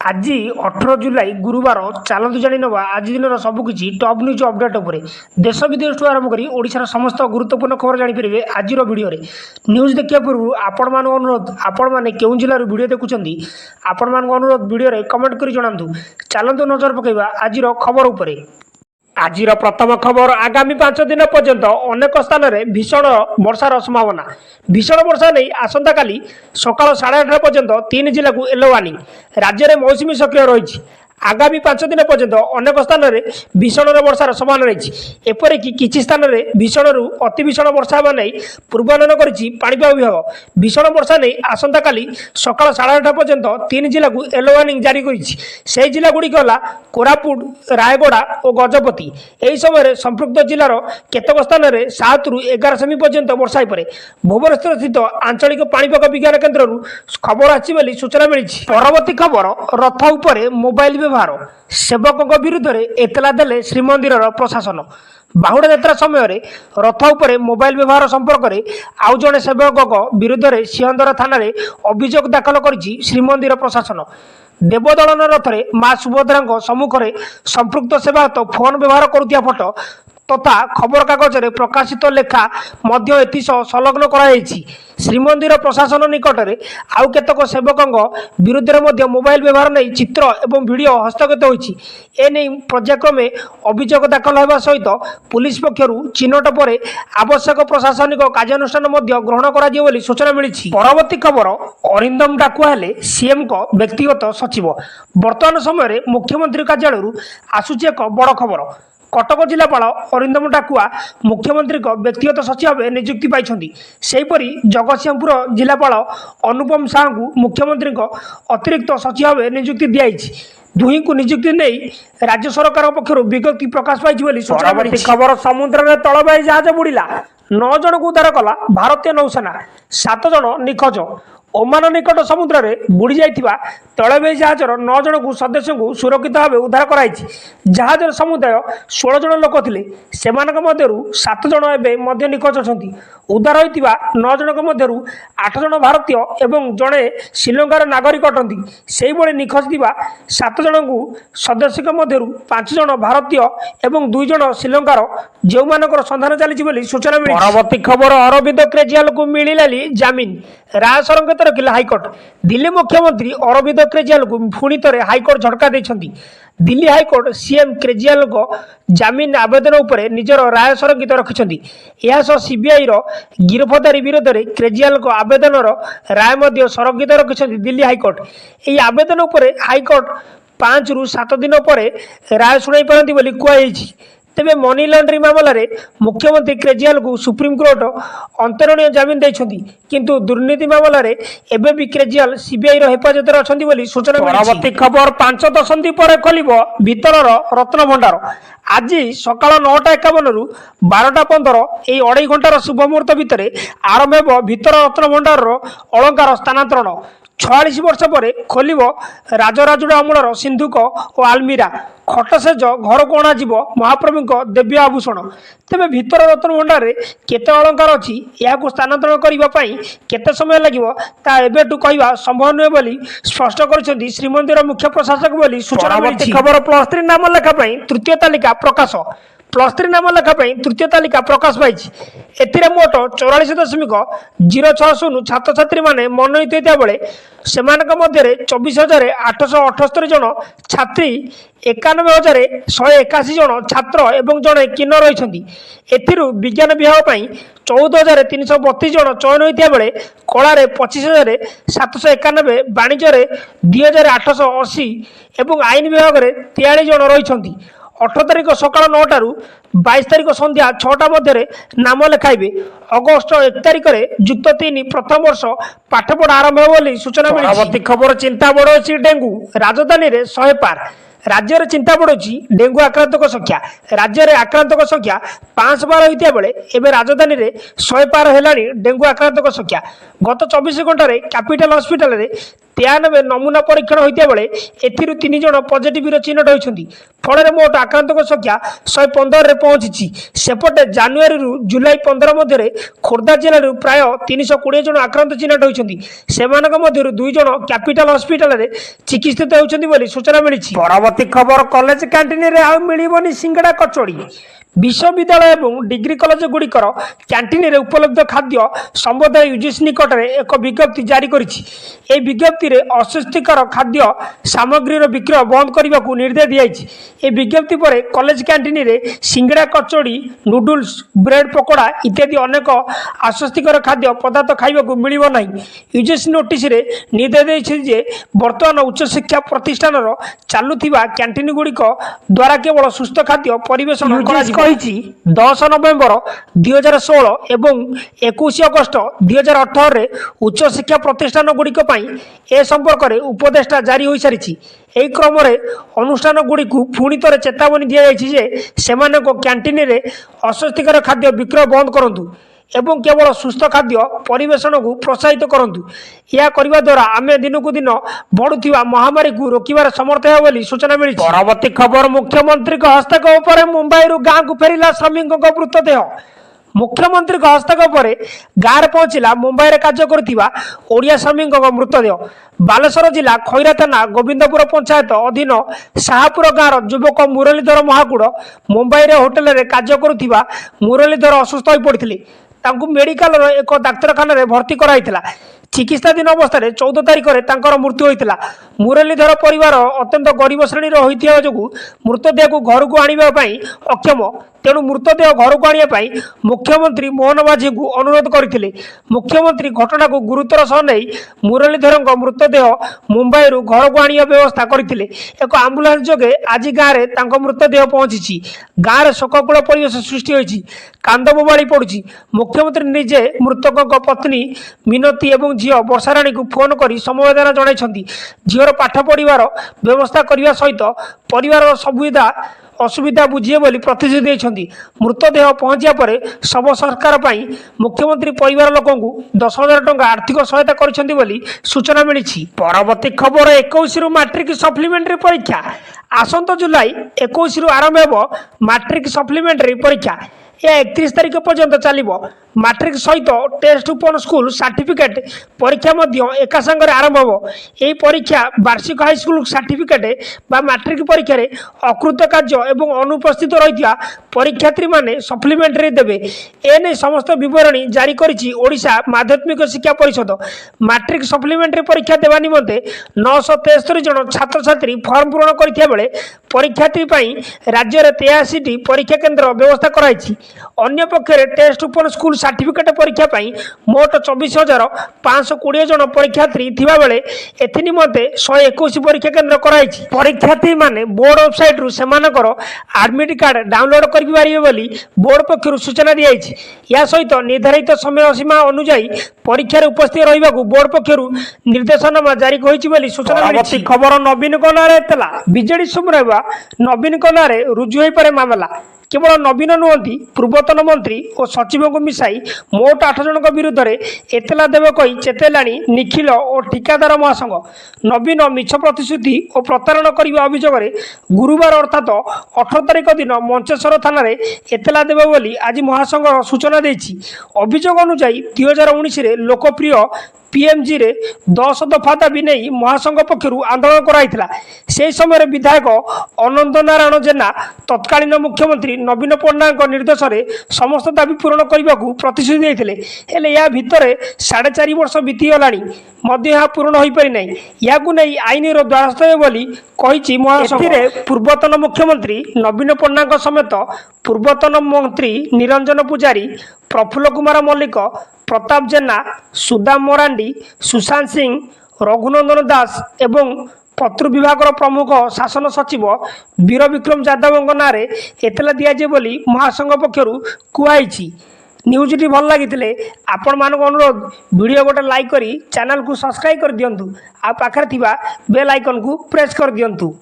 आज 18 जुलाई गुरुवार चलतु जाणी ना आज दिन सबकि टॉप न्यूज अपडेट उपर देश विदेश आरंभ कर ओडिशार समस्त गुरुत्वपूर्ण खबर जानीपर आज भिडियो न्यूज देखा पूर्व आपण मान अनुरोध आपण मैंने क्यों जिलूर भिड देखुं आपण मान अनुरोध भिडियो कमेंट कर जनातु चलतु नजर पकड़ा आज खबर उपर आज प्रथम खबर आगामी 5 दिन पर्यंत अनेक स्थान में भीषण वर्षार संभावना भीषण वर्षा नहीं आसंता काली सकाल 8:30 पर्यंत 3 जिला को येलो वार्निंग राज्य में मौसुमी सक्रिय रही आगामी 5 दिन पर्यंत अनेक स्थान में भीषण वर्षार संभावना रही एपरिक किसी स्थान में भीषण अति भीषण वर्षा नहीं पूर्वानुमान करिपाग विभाग भीषण वर्षा नहीं आसंता काली सकाल 8:30 पर्यंत 3 जिला को येलो वार्निंग जारी कर जिला गुड़िक है कोरापुट रायगड़ा और गजपति यही समय संपृक्त जिलार केतक स्थान में 7 ରୁ 11 सेमी पर्यंत वर्षा होपे भुवनेश्वर स्थित आंचलिक पाणीपाग विज्ञान केन्द्र खबर आसी सूचना मिली। परवर्ती खबर रथ उपर मोबाइल व्यवहार सेवकों विरुद्ध में एतला देले श्रीमंदिर प्रशासन बाहुड़ा यात्रा समय रथ उपर मोबाइल व्यवहार संपर्क में आउ जड़े सेवकों विरुद्ध में सिंहदर थाना अभियोग दाखल कर श्रीमंदिर प्रशासन देवदलन रथ में माँ सुभद्रा सम्मुख में संपृक्त सेवायत फोन व्यवहार करुवा फोटो तथा खबर कागज में प्रकाशित लेखा संलग्न कराई श्रीमंदिर प्रशासन निकट में आउ केतक सेवकों विरुद्ध में मोबाइल व्यवहार नहीं चित्र और वीडियो हस्तगत होती पर्यायक्रमे अभियोग दाखल होगा सहित पुलिस पक्षर चिन्हट पर आवश्यक प्रशासनिक कार्यानुष्ठान ग्रहण कर सूचना मिली। परवर्ती खबर अरिंदम डाकुआ हेले सीएम को व्यक्तिगत सचिव वर्तमान समय मुख्यमंत्री कार्यालय आसूची एक बड़ खबर कटक जिलापाल अरिंदम डाकुआ मुख्यमंत्री व्यक्तिगत सचिव भाव नियुक्ति पाई सेहीपरि जगतसिंहपुर जिलापाल अनुपम साहू को मुख्यमंत्री अतिरिक्त सचिव भाव नियुक्ति दिखाई दुही को नियुक्ति नहीं राज्य सरकार पक्षर विज्ञप्ति प्रकाश पाई सूचना मिली। खबर समुद्र में तलबाही जहाज बुड़िला 9 जन को उद्धार कला भारतीय नौसेना 7 जन निखोज ओमान निकट समुद्र में बुड़ी जाइथिबा तलबाही जहाजर 9 जन को सदस्य को सुरक्षित भाव उद्धार कराई जहाजर समुदाय 16 जन लोक थे से 7 जन एवं निखोज अच्छा उद्धार होता 9 जन 8 जन भारतीय एवं जड़े श्रीलंकार नागरिक अटंती से निखोज थी 7 जन को सदस्य मध्य 5 जन भारतीय एवं 2 जन श्रीलंकार जो मानकर संधान चली सूचना मिली। परवर्ती खबर अरविंद केजरीवाल को मिललानी जमीन राय संकेत रखिले हाइकोर्ट दिल्ली मुख्यमंत्री अरविंद केजरीवाल को पुणी थे हाइकोर्ट झटका देछंती दिल्ली हाइकोर्ट सीएम केजरीवाल को जमीन आवेदन उपर निजर राय संरक्षित रखिंट यह सीबीआई गिरफ्तारी विरोध में केजरीवाल को आवेदन राय संरक्षित रखिंट दिल्ली हाइकोर्ट यह आवेदन उपर हाइकोर्ट 5 ରୁ 7 दिन पर राय शुणाई पारती कहुई तेरे मनी लॉन्ड्रिंग मामलें मुख्यमंत्री केजरीवाल को सुप्रीमकोर्ट अंतरणीय जमीन देते किंतु दुर्नीति मामलें एवं भी केजरीवाल सीबीआई हेफाजत अच्छा सूचना। परवर्ती खबर 5 दशंधि पर खोल भीतर रत्न भंडार आज सकाल 9:51 ରୁ 12:15 यही 2.5 घंटार शुभ मुहूर्त भितर आरंभ हो भीतर रत्न भंडार अलंकार स्थानांतरण 46 वर्ष पर खोल राजराजुड़ा अमूलर सिंधुक और आलमीरा खटसेज घर को अणाज महाप्रभु देव्य आभूषण तेज भीतर रत्न भंडार केते अलंकार अच्छी यहाँ स्थानांतरण करने केते समय लगे ताबू कहवा संभव नुहे बोली स्पष्ट कर श्रीमंदिर मुख्य प्रशासक बोली सूचना मिली। खबर +3 नाम लेखापी तृतीय तालिका प्रकाश +3 नाम लेखापी तृतीय तालिका प्रकाश पाई एथिरे मोट 44.06 छात्र छात्री माने मनोनीत होता बेले से 24,878 जन छात्री 91,181 जन छात्र एवं जड़े किन्नर रही विज्ञान विभाग 14,332 जन चयन होता बेले कलार 25,791 वाणिज्य 2,880 एवं आईन विभाग 43 जन रही 8 तारिख सकाल 9 ରୁ 22 तारिख संध्या 6टा मध्य नाम लेखाइबे अगस्ट 1 तारिख युक्त 3 प्रथम वर्ष पाठपढ़ा आरंभ हो सूचना मिली। परवर्ती खबर चिंता बढ़ी डेंगू राजधानी में 100 पार राज्य में चिंता बढ़ुची डेंगू आक्रांतक संख्या राज्य में आक्रांतक संख्या 512 होता बेले एवं राजधानी में 100 पार है डेंगू आक्रांतक संख्या गत 24 घंटे कैपिटल हॉस्पिटल में 93 नमूना परीक्षण होता बेले 3 जन पॉजिटिव चिन्हट होती फल मोट आक्रांत संख्या 115 पहुंची। सेपटे जानुरी जुलाई 15 मध्य खोर्धा जिलूर प्राय 320 जन आक्रांत चिन्हट होती। से 2 जन कैपिटल हॉस्पिटल चिकित्सित होती सूचना मिली। परवर्ती खबर कॉलेज कैंटीन में आ मिलबनी सिंगड़ा कचोड़ी। विश्वविद्यालय और डिग्री कॉलेज गुड़िकर कैंटीन में उपलब्ध खाद्य संबंध यूजीसी निकट में एक विज्ञप्ति जारी करिछि। ए विज्ञप्ति में अस्वास्थ्यकर खाद्य सामग्री विक्रय बंद करने को निर्देश दिखाई। ए विज्ञप्ति पर कॉलेज कैंटीन में सिंगड़ा कचोड़ी नूडल्स ब्रेड पकोड़ा इत्यादि अनेक अस्वास्थ्यकर खाद्य पदार्थ खाइबा मिलिबो नहीं। यूजीसी नोटिस रे निर्देश देछि जे वर्तमान उच्च शिक्षा प्रतिष्ठान चालुथिबा कैंटीन गुड़िक द्वारा केवल सुस्थ खाद्य परिवेशन करा 10 नवेम्बर 2016 एवं 21 अगस्त 2018 रे उच्च शिक्षा प्रतिष्ठान गुड़िक ए संपर्क में उपदेष्टा जारी हो सारी। यही क्रम अनुष्ठान गुड़ी पुणी थे चेतावनी दी जाए से कैंटीन में अस्वास्थ्यकर खाद्य विक्रय बंद करूँ एवं केवल सुस्थ खाद्य परिवेशन को प्रोत्साहित करूँ। यह करने द्वारा आम दिन को दिन बढ़ुवा महामारी को रोकबार समर्थ है सूचना मिली। परवर्ती खबर मुख्यमंत्री हस्तक्षेप पर मुंबई गाँव को फेरला श्रमिक मृतदेह। मुख्यमंत्री हस्तक्षेप पर गाँव पहुंचला मुंबई में कार्य करा श्रमिक मृतदेह। बालेश्वर जिला खैरा थाना गोविंदपुर पंचायत अधीन शाहपुर गाँव युवक मुरलीधर महाकुड़ मुंबई में होटेल में कार्य करुवा मुरलीधर असुस्थ हो पड़ते मेडिकल एक डाक्तखाना भर्ती कराइला। चिकित्साधीन अवस्था 14 तारिख में मृत्यु होता। मुरलीधर परिवार अत्यंत गरीब श्रेणी होता जो मृतदेह को घर को आने अक्षम तेणु मृतदेह घर को आने मुख्यमंत्री मोहन माझी को अनुरोध करते। मुख्यमंत्री घटना को गुरुतर सह नहीं मुरलीधर मृतदेह मुंबई घर को आने व्यवस्था करते। एक आंबुलांस जोगे आज गाँव में मृतदेह पहुंची। गाँव में शोककूल परिवेश सृष्टि होती कांद बोबाड़ी पड़ुछि। मुख्यमंत्री निजे मृतक पत्नी मिनती और झील वर्षाराणी को फोन कर समवेदना जनाई। झीर पाठ पढ़ार व्यवस्था करने सहित परिवार सुविधा असुविधा बुझे बोली प्रतिश्रुति देते। मृतदेह पहुंचा पर शव संस्कार मुख्यमंत्री परिवार लोक 10,000 टंका आर्थिक सहायता कर सूचना मिली। परवर्ती खबर 21 मैट्रिक सप्लीमेंटरी परीक्षा आसंत जुलाई 21 आरंभ हो। मैट्रिक सप्लीमेंटरी परीक्षा यह 31 तारिख पर्यंत चलो। मैट्रिक सहित टेस्ट ओपन स्कूल सर्टिफिकेट परीक्षा एका संगे आरंभ हो। यही परीक्षा वार्षिक हाईस्कूल सर्टिफिकेट बा मैट्रिक परीक्षा अकृत कार्य एवं अनुपस्थित रही परीक्षार्थी माने सप्लीमेंटरी देवे। एने समस्त विवरणी जारी करिछि ओडिशा माध्यमिक शिक्षा परिषद। मैट्रिक सप्लीमेंटरी परीक्षा देवा निमंते 973 जन छात्र छात्री फॉर्म पूरण करथिया बेले परीक्षार्थी राज्य में 83टी परीक्षा केन्द्र व्यवस्था कराई। अन्य पक्षरे टेस्ट ओपन स्कूल सर्टिफिकेट परीक्षा मोट 24,520 जन परीक्षार्थी थिबा बेले एथिनिमते 121 परीक्षा केन्द्र कराई। परीक्षार्थी माने बोर्ड वेबसाइट रु सेमानकर एडमिट कार्ड डाउनलोड कर पारिबे बोली बोर्ड पक्षरु सूचना दी जाइछि। या सहित निर्धारित समय सीमा अनुसार परीक्षा उपस्थित रहिबा को बोर्ड पक्षरु निर्देशनामा जारी होइछि बोली सूचना मिली। खबर नवीन कनारे एतला बीजेडी सुमराइबा नवीन कनारे रुजु होई पारे मामला। केवल नवीन नुहति पूर्वतन मंत्री और सचिव को मिसाई मोट 8 जन विरुद्ध में एतला देवे कही चेतेलाणी निखिल और ठिकादार महासंघ। नवीन मिछ प्रतिश्रुति और प्रतारण करने अभियोग गुरुवार अर्थात 18 तारिख दिन मंचेश्वर थाना एतला देवे बोली आज महासंघ सूचना देछि। अभियोग अनुसार 2019 लोकप्रिय पीएमजी रे 10 दफा दाबी नहीं महासंघ पक्षर आंदोलन कराइथिला। से समय विधायक अनंत नारायण जेना तत्कालीन मुख्यमंत्री नवीन पट्टनायक निर्देश में समस्त दाबी पूरण करने को प्रतिश्रुति देते। हेले या भितर 4.5 वर्ष बीतीगलानी पूर्ण हो पारि नहीं। या आईन द्वारस्थ बोली कही महासंघ। पूर्वतन मुख्यमंत्री नवीन पट्टनायक समेत पूर्वतन मंत्री निरंजन पुजारी प्रफुल्ल कुमार मल्लिक प्रताप जेना सुदाम मरांडी सुशांत सिंह रघुनंदन दास एवं पत्र विभाग प्रमुख शासन सचिव वीर विक्रम यादव नाँ एतला दिजाए बोली महासंघ पक्षर कहुई। न्यूज़ टी भल लगी आपण मानक अनुरोध वीडियो गोटे लाइक करी चैनल को सब्सक्राइब कर दियंतु आ पाखरे थिबा बेल आइकन को प्रेस कर दियंतु।